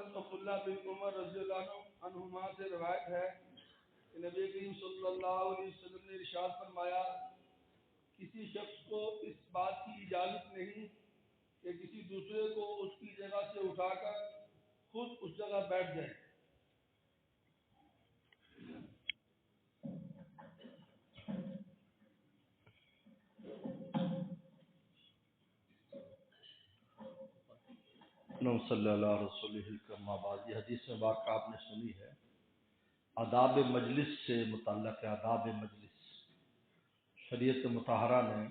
حضرت عبداللہ بن عمر رضی اللہ عنہما سے روایت ہے کہ نبی کریم صلی اللہ علیہ وسلم نے ارشاد فرمایا کسی شخص کو اس بات کی اجازت نہیں کہ کسی دوسرے کو اس کی جگہ سے اٹھا کر خود اس جگہ بیٹھ جائے۔ صلی اللہ رسول اما بعد، یہ حدیث مبارکہ آپ نے سنی ہے، آداب مجلس سے متعلق ہے۔ آداب مجلس، شریعت مطہرہ نے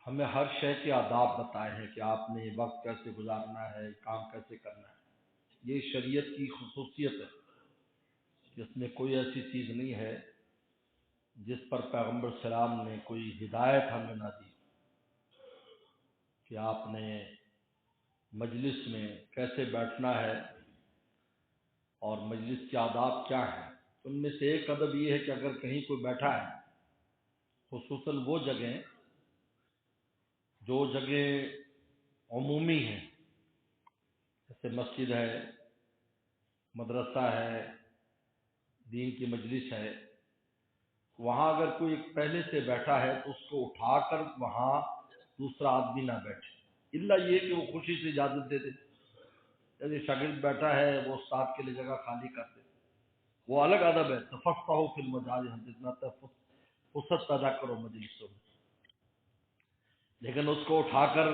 ہمیں ہر شے کے آداب بتائے ہیں کہ آپ نے وقت کیسے گزارنا ہے، کام کیسے کرنا ہے۔ یہ شریعت کی خصوصیت ہے کہ اس میں کوئی ایسی چیز نہیں ہے جس پر پیغمبر سلام نے کوئی ہدایت ہمیں نہ دی کہ آپ نے مجلس میں کیسے بیٹھنا ہے اور مجلس کے آداب کیا ہیں۔ ان میں سے ایک ادب یہ ہے کہ اگر کہیں کوئی بیٹھا ہے، خصوصاً وہ جگہیں جو جگہ عمومی ہیں، جیسے مسجد ہے، مدرسہ ہے، دین کی مجلس ہے، وہاں اگر کوئی پہلے سے بیٹھا ہے تو اس کو اٹھا کر وہاں دوسرا آدمی نہ بیٹھے، الا یہ کہ وہ خوشی سے اجازت دے دے۔ جیسے شاگرد بیٹھا ہے، وہ استاد کے لیے جگہ خالی کر دے، وہ الگ ادب ہے۔ تفقہوا فی المجالس، جتنا فرصت پیدا کرو مجلسوں میں، لیکن اس کو اٹھا کر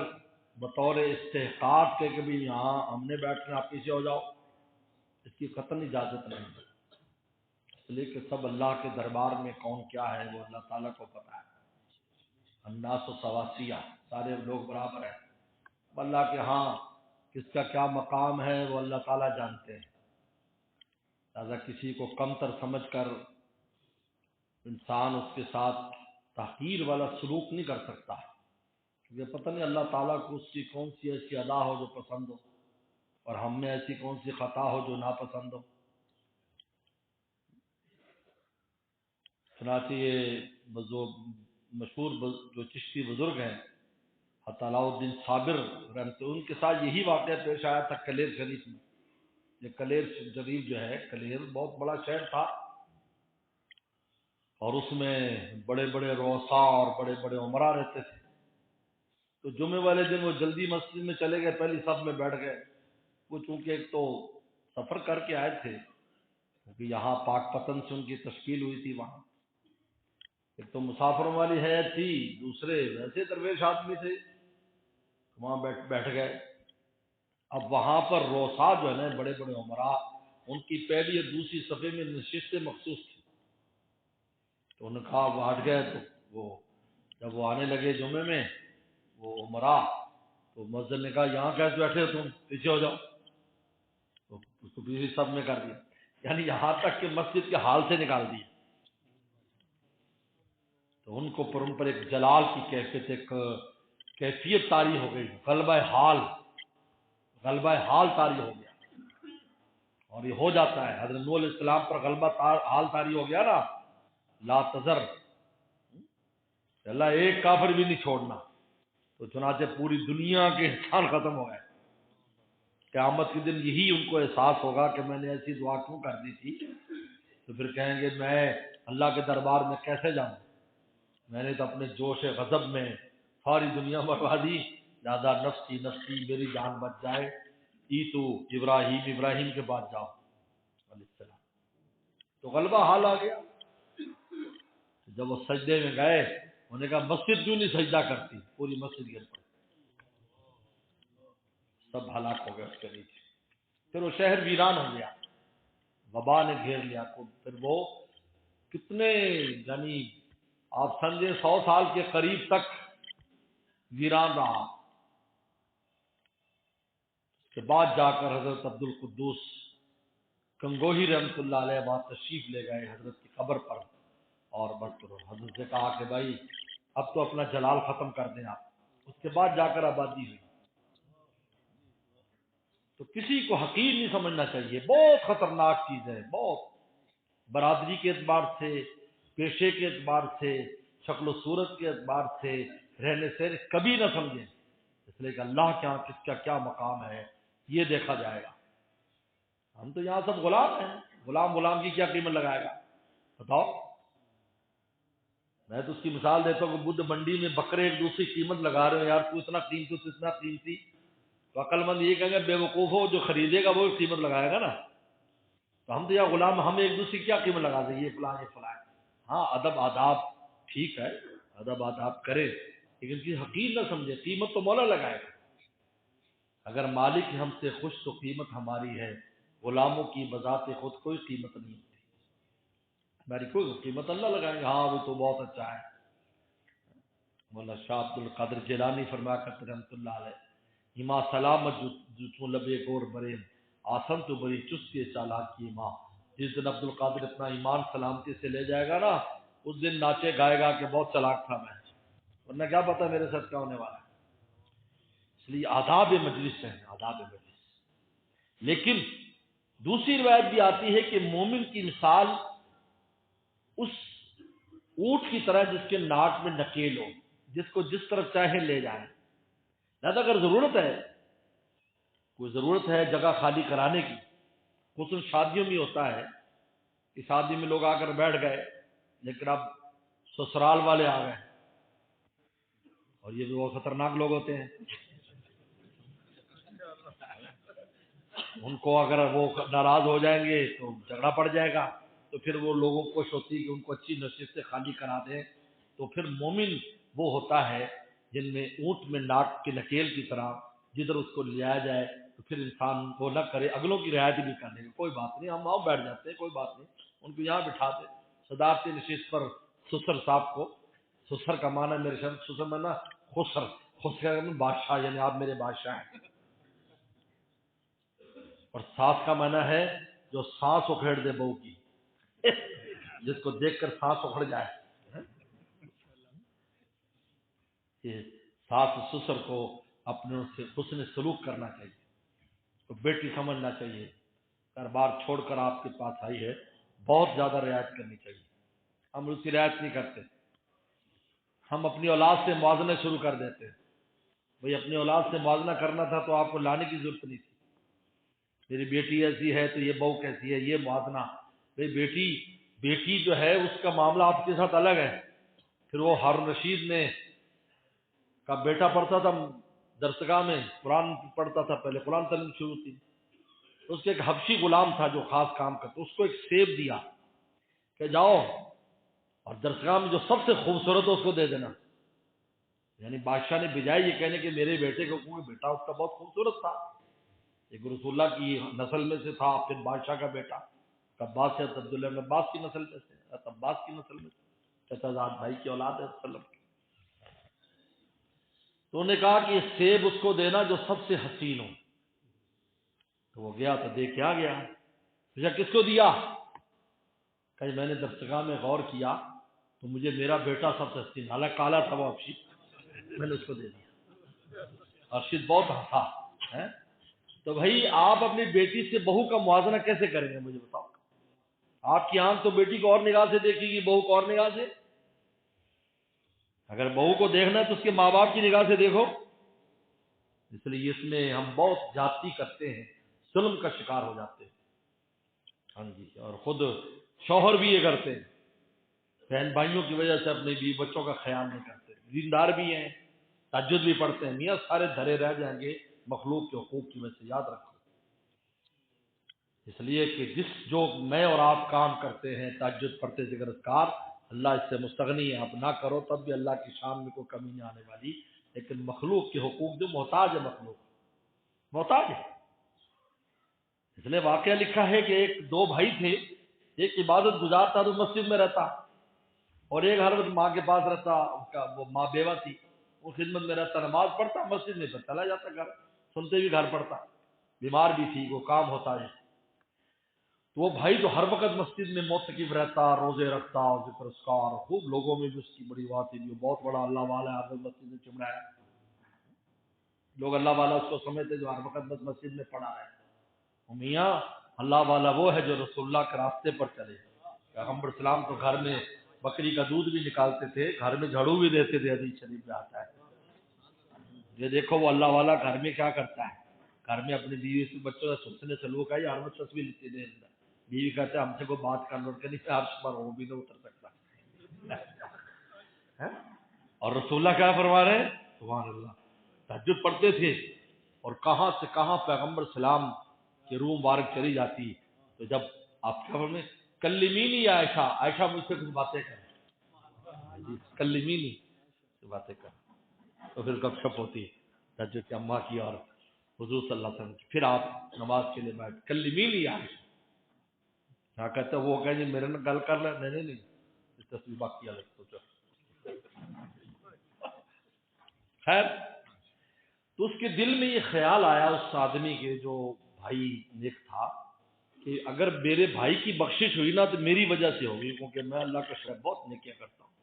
بطور استحقاق کے کہ بھی یہاں ہم نے بیٹھنا، آپ پیچھے ہو جاؤ، اس کی قطعاً اجازت نہیں ہے، اس لیے کہ سب اللہ کے دربار میں کون کیا ہے وہ اللہ تعالیٰ کو پتہ ہے۔ الناس سواسیہ، سارے لوگ برابر ہیں، اللہ کے ہاں کس کا کیا مقام ہے وہ اللہ تعالیٰ جانتے ہیں۔ لہذا کسی کو کم تر سمجھ کر انسان اس کے ساتھ تحقیر والا سلوک نہیں کر سکتا، کیونکہ پتہ نہیں اللہ تعالیٰ کو اس کی کون سی ایسی ادا ہو جو پسند ہو، اور ہم میں ایسی کون سی خطا ہو جو ناپسند ہو۔ چنانچہ یہ مشہور جو چشتی بزرگ ہیں عطاء الدین صابر رحمۃ اللہ، ان کے ساتھ یہی واقعہ پیش آیا تھا کلیر شریف میں۔ یہ کلیر شریف جو ہے، کلیر بہت بڑا شہر تھا، اور اس میں بڑے بڑے رؤساء اور بڑے بڑے امراء رہتے تھے۔ تو جمعے والے دن وہ جلدی مسجد میں چلے گئے، پہلی صف میں بیٹھ گئے۔ وہ چونکہ ایک تو سفر کر کے آئے تھے، کیونکہ یہاں پاک پتن سے ان کی تشکیل ہوئی تھی، وہاں ایک تو مسافروں والی حیثیت تھی، دوسرے ویسے درویش آدمی تھے، وہاں بیٹھ گئے۔ اب وہاں پر رؤساء جو ہے نا، بڑے بڑے امراء، ان کی پہلی اور دوسری صفحے میں نشستیں مخصوص تھی، تو انہوں نے کہا وہ ہٹ گئے۔ تو وہ جب وہ آنے لگے جمعے میں، وہ امراء، تو مؤذن نے کہا یہاں کیسے بیٹھے ہو تم، پیچھے ہو جاؤ، تو اس کو دوسری صف میں کر دیا، یعنی یہاں تک کہ مسجد کے حال سے نکال دیا۔ تو ان کو پر ان پر ایک جلال کی کیفیت، ایک کیفیت طاری ہو گئی، غلبہ حال طاری ہو گیا۔ اور یہ ہو جاتا ہے، حضرت نوح علیہ السلام پر غلبہ حال طاری ہو گیا نا، لا تذر، اللہ ایک کافر بھی نہیں چھوڑنا، تو چنانچہ پوری دنیا کے انسان ختم ہو گئے۔ قیامت کے دن یہی ان کو احساس ہوگا کہ میں نے ایسی دعا کیوں کر دی تھی، تو پھر کہیں گے میں اللہ کے دربار میں کیسے جاؤں، میں نے تو اپنے جوش غضب میں ساری دنیا مروا دی، لہذا نفسی نفسی، میری جان بچ جائے، تو ابراہیم کے بعد جاؤ علیہ السلام۔ تو غلبہ حال آ گیا۔ جب وہ سجدے میں گئے، انہوں نے کہا مسجد کیوں نہیں سجدہ کرتی، پوری مسجد گر پڑی، سب ہلاک ہو گئے اس کے نیچے۔ پھر وہ شہر ویران ہو گیا، وبا نے گھیر لیا کو۔ پھر وہ کتنے، یعنی آپ سمجھے 100 سال کے قریب تک ویران رہا۔ اس کے بعد جا کر حضرت عبد القدوس گنگوہی رحمۃ اللہ علیہ وہاں تشریف لے گئے حضرت کی قبر پر، اور بس حضرت سے کہا کہ بھائی اب تو اپنا جلال ختم کر دیں آپ۔ اس کے بعد جا کر آبادی ہوئی۔ تو کسی کو حقیر نہیں سمجھنا چاہیے، بہت خطرناک چیز ہے، بہت، برادری کے اعتبار سے، پیشے کے اعتبار سے، شکل و صورت کے اعتبار سے، رہنے سے کبھی نہ سمجھیں، اس لیے کہ اللہ کے ہاں کس کا کیا مقام ہے، یہ دیکھا جائے گا۔ ہم تو یہاں سب غلام ہیں، غلام کی کیا قیمت لگائے گا بتاؤ؟ میں تو اس کی مثال دیتا ہوں کہ بدھ منڈی میں بکرے ایک دوسری قیمت لگا رہے ہو، یار تو اتنا قیمتی تو اتنا قیمتی، تو عقل مند یہ کہیں گے بے وقوف ہو، جو خریدے گا وہ قیمت لگائے گا نا۔ تو ہم تو یہاں غلام، ہم ایک دوسری کیا قیمت لگا دیں، یہ فلاں یہ فلاں۔ ہاں ادب آداب ٹھیک ہے، ادب آداب کرے، لیکن کی حقیر نہ سمجھے، قیمت تو مولا لگائے گا۔ اگر مالک ہم سے خوش تو قیمت ہماری ہے، غلاموں کی بذات خود کوئی قیمت نہیں ہوتی، ہماری کوئی قیمت اللہ لگائیں گے، ہاں وہ تو بہت اچھا ہے۔ مولانا شاہ عبد القادر جیلانی فرمایا کرتے رحمۃ اللہ علیہ، ایما سلامت جو لبے گور بریم آسن تو بڑی چستی چالاکی ماں۔ جس دن عبد القادر اپنا ایمان سلامتی سے لے جائے گا نا، اس دن ناچے گائے گا کہ بہت چلاک تھا میں، ورنہ کیا پتا میرے ساتھ کیا ہونے والا ہے۔ اس لیے آداب مجلس ہیں، آداب مجلس۔ لیکن دوسری روایت بھی آتی ہے کہ مومن کی مثال اس اونٹ کی طرح جس کے ناک میں نکیل ہو، جس کو جس طرف چاہے لے جائیں۔ لہذا اگر کوئی ضرورت ہے جگہ خالی کرانے کی، خصوصاً شادیوں میں ہوتا ہے کہ شادی میں لوگ آ کر بیٹھ گئے، لیکن اب سسرال والے آ گئے، اور یہ بھی وہ خطرناک لوگ ہوتے ہیں، ان کو اگر وہ ناراض ہو جائیں گے تو جھگڑا پڑ جائے گا، تو پھر وہ لوگوں کو کوشش ہوتی ہے کہ ان کو اچھی نصیحت سے خالی کرا دیں۔ تو پھر مومن وہ ہوتا ہے جن میں اونٹ میں ناک کے نکیل کی طرح جدھر اس کو لیا جائے تو پھر انسان وہ نہ کرے، اگلوں کی رعایت بھی کرنے کی کوئی بات نہیں، ہم آؤ بیٹھ جاتے ہیں، کوئی بات نہیں، ان کو یہاں بٹھا دیں صدارتی نشست پر۔ سسر صاحب کو، سسر کا معنی میرے شرط، سسر میں نا خسر بادشاہ، یعنی آپ میرے بادشاہ ہیں، اور ساس کا معنی ہے جو سانس اکھیڑ دے بہو کی، جس کو دیکھ کر سانس اکھڑ جائے۔ کہ ساس سسر کو اپنے سے حسن سلوک کرنا چاہیے، تو بیٹی سمجھنا چاہیے گھر بار چھوڑ کر آپ کے پاس آئی ہے، بہت زیادہ رعایت کرنی چاہیے۔ ہم اس کی رعایت نہیں کرتے، ہم اپنی اولاد سے موازنہ شروع کر دیتے ہیں۔ بھئی اپنی اولاد سے موازنہ کرنا تھا تو آپ کو لانے کی ضرورت نہیں تھی، میری بیٹی ایسی ہے تو یہ بہو کیسی ہے، یہ موازنہ۔ بھئی بیٹی جو ہے اس کا معاملہ آپ کے ساتھ الگ ہے۔ پھر وہ ہارون رشید نے کا بیٹا پڑھتا تھا درسگاہ میں، قرآن پڑھتا تھا، پہلے قرآن تعلیم شروع تھی، اس کے ایک حبشی غلام تھا جو خاص کام کرتا، اس کو ایک سیب دیا کہ جاؤ اور درسگاہ میں جو سب سے خوبصورت ہو اس کو دے دینا۔ یعنی بادشاہ نے بجائے یہ کہنے کہ میرے بیٹے کو، کوئی بیٹا اس کا بہت خوبصورت تھا، ایک رسول اللہ کی نسل میں سے تھا، پھر بادشاہ کا بیٹا عباس سے عبداللہ بن عباس کی نسل میں سے، عباس کی نسل میں سے، چچا زاد بھائی کی اولاد ہے وسلم۔ تو انہوں نے کہا کہ یہ سیب اس کو دینا جو سب سے حسین ہو۔ تو وہ گیا تو دے کے آ گیا، کس کو دیا؟ کہ میں نے درسگاہ میں غور کیا تو مجھے میرا بیٹا سب سے حسین، حالانکہ کالا تھا وہ ارشد، میں نے اس کو دے دیا۔ ارشد بہت ہنسا ہے۔ تو بھائی آپ اپنی بیٹی سے بہو کا موازنہ کیسے کریں گے مجھے بتاؤ؟ آپ کی آنکھ تو بیٹی کو اور نگاہ سے دیکھے گی، بہو کو اور نگاہ سے۔ اگر بہو کو دیکھنا ہے تو اس کے ماں باپ کی نگاہ سے دیکھو۔ اس لیے اس میں ہم بہت زیادتی کرتے ہیں، ظلم کا شکار ہو جاتے ہیں۔ ہاں جی، اور خود شوہر بھی یہ کرتے ہیں، بہن بھائیوں کی وجہ سے اپنے بیوی بچوں کا خیال نہیں کرتے، دیندار بھی ہیں، تہجد بھی پڑھتے ہیں، میاں سارے دھرے رہ جائیں گے مخلوق کے حقوق کی وجہ سے، یاد رکھو۔ اس لیے کہ جو میں اور آپ کام کرتے ہیں، تہجد پڑھتے ذکر اذکار، اللہ اس سے مستغنی ہے، آپ نہ کرو تب بھی اللہ کی شان میں کوئی کمی نہیں آنے والی، لیکن مخلوق کے حقوق جو محتاج ہے، مخلوق محتاج ہے۔ اس لیے واقعہ لکھا ہے کہ دو بھائی تھے، ایک عبادت گزار تھا تو مسجد میں رہتا، اور ایک ہر وقت ماں کے پاس رہتا، اس کا وہ ماں بیوہ تھی، وہ خدمت میں رہتا، نماز پڑھتا مسجد میں، پھر چلا جاتا گھر، سنتے بھی گھر پڑتا، بیمار بھی تھی، وہ کام ہوتا ہے۔ تو وہ بھائی تو ہر وقت مسجد میں معتکف رہتا، روزے رکھتا، ذکر اذکار، خوب لوگوں میں بھی اس کی بڑی بات تھی، جو بہت بڑا اللہ والا ہے، ہر وقت مسجد میں چمڑایا، لوگ اللہ والا اس کو سمجھتے جو ہر وقت بس مسجد میں پڑا ہے۔ میاں اللہ والا وہ ہے جو رسول اللہ کے راستے پر چلے۔ پیغمبر اسلام تو گھر میں بکری کا دودھ بھی نکالتے تھے، گھر میں جھاڑو بھی دیتے تھے، حدیث شریف میں آتا ہے۔ یہ دیکھو وہ اللہ والا گھر میں کیا کرتا ہے، گھر میں اپنی بیوی سے بچوں سے سوچنے سلوک ہے یار میں تصویر لیتے دے بیوی کہتے ہم سے کوئی بات کر لو کہ نہیں آپ پر وہ بھی نہ اتر سکتا اور رسول اللہ کیا فرما رہے ہیں سبحان اللہ تہجد پڑھتے تھے اور کہاں سے کہاں پیغمبر سلام کی روح مبارک چلی جاتی تو جب آپ کیا فرمائیں کلمینی عائشہ عائشہ مجھ سے کچھ باتیں کریں کلمینی سے باتیں کریں تو پھر گپ شپ ہوتی ہے تہجد کی اماں کی اور حضور صلی اللہ علیہ وسلم کی پھر آپ نماز کے لیے بیٹھ کلمینی عائشہ کیا کہتے وہ کہ جی میرے نہ گل کر لیں نہیں اس تصویر باقی الگ سوچو خیر تو اس کے دل میں یہ خیال آیا اس آدمی کے جو بھائی نیک تھا کہ اگر میرے بھائی کی بخشش ہوئی نا تو میری وجہ سے ہوگی کیونکہ میں اللہ کا شکر بہت نیکیاں کرتا ہوں.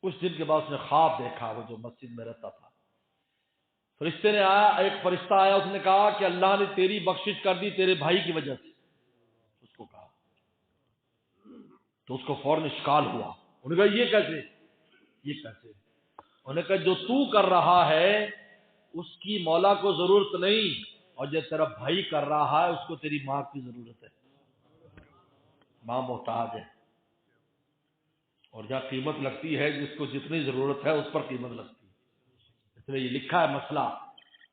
کچھ دن کے بعد اس نے خواب دیکھا وہ جو مسجد میں رہتا تھا فرشتے نے آیا ایک فرشتہ آیا اس نے کہا کہ اللہ نے تیری بخشش کر دی تیرے بھائی کی وجہ سے اس کو کہا تو اس کو فوراً اشکال ہوا انہوں نے کہا یہ کیسے انہوں نے کہا جو تو کر رہا ہے اس کی مولا کو ضرورت نہیں اور جو تیرا بھائی کر رہا ہے اس کو تیری ماں کی ضرورت ہے ماں محتاج ہے اور جہاں قیمت لگتی ہے جس کو جتنی ضرورت ہے اس پر قیمت لگتی ہے اس لیے یہ لکھا ہے مسئلہ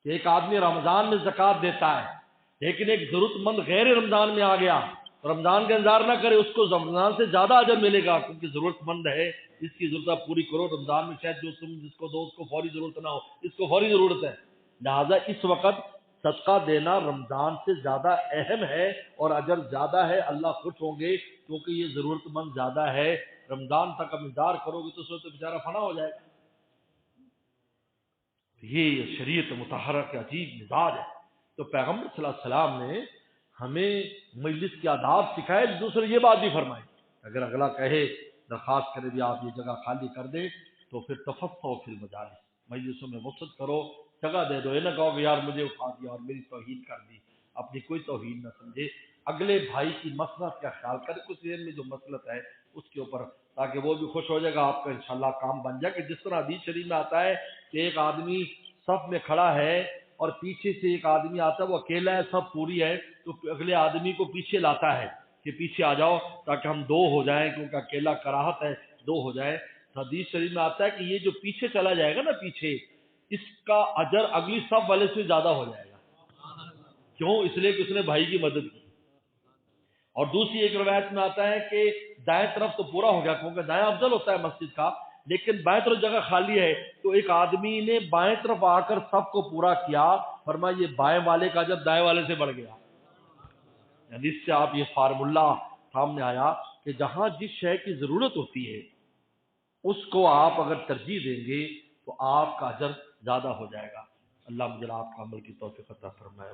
کہ ایک آدمی رمضان میں زکوٰۃ دیتا ہے لیکن ایک ضرورت مند غیر رمضان میں آ گیا رمضان کا انتظار نہ کرے اس کو رمضان سے زیادہ اجر ملے گا کیونکہ ضرورت مند ہے اس کی ضرورت پوری کرو رمضان میں شاید جو تم جس کو دو اس کو فوری ضرورت نہ ہو اس کو فوری ضرورت ہے لہذا اس وقت صدقہ دینا رمضان سے زیادہ اہم ہے اور اجر زیادہ ہے اللہ خوش ہوں گے کیونکہ یہ ضرورت مند زیادہ ہے رمضان تک اب انتظار کرو گے تو اس وقت بیچارہ فنا ہو جائے گا یہ شریعت مطہرہ کا عجیب مزاج ہے تو پیغمبر صلی اللہ علیہ وسلم نے ہمیں مجلس کے آداب سکھائے دوسرے یہ بات بھی فرمائی اگر اگلا کہے درخواست کرے بھی آپ یہ جگہ خالی کر دیں تو پھر تفصو فی المجالس مجلسوں میں وسعت کرو جگہ دے دو یہ نہ کہو کہ یار مجھے اٹھا دیا اور میری توہین کر دی اپنی کوئی توہین نہ سمجھے اگلے بھائی کی مصلحت کا خیال کرے کچھ دیر میں جو مصلحت ہے اس کے اوپر تاکہ وہ بھی خوش ہو جائے گا آپ کا انشاءاللہ کام بن جائے کہ جس طرح حدیث شریف میں آتا ہے کہ ایک آدمی صف میں کھڑا ہے اور پیچھے سے ایک آدمی آتا ہے وہ اکیلا ہے سب پوری ہے تو اگلے آدمی کو پیچھے لاتا ہے کہ پیچھے آ جاؤ تاکہ ہم دو ہو جائیں کیونکہ اکیلا کراہت ہے دو ہو جائے حدیث شریف میں آتا ہے کہ یہ جو پیچھے چلا جائے گا نا پیچھے اس کا اجر اگلی صف والے سے زیادہ ہو جائے گا کیوں اس لیے کہ اس نے بھائی کی مدد کی اور دوسری ایک روایت میں آتا ہے کہ دائیں طرف تو پورا ہو گیا کیونکہ دائیں افضل ہوتا ہے مسجد کا لیکن بائیں طرف جگہ خالی ہے تو ایک آدمی نے بائیں طرف آ کر سب کو پورا کیا فرمایا یہ بائیں والے کا اجر دائیں والے سے بڑھ گیا یعنی اس سے آپ یہ فارمولہ سامنے آیا کہ جہاں جس شے کی ضرورت ہوتی ہے اس کو آپ اگر ترجیح دیں گے تو آپ کا اجر زیادہ ہو جائے گا اللہ مجھے آپ کا عمل کی توفیق عطا فرمائے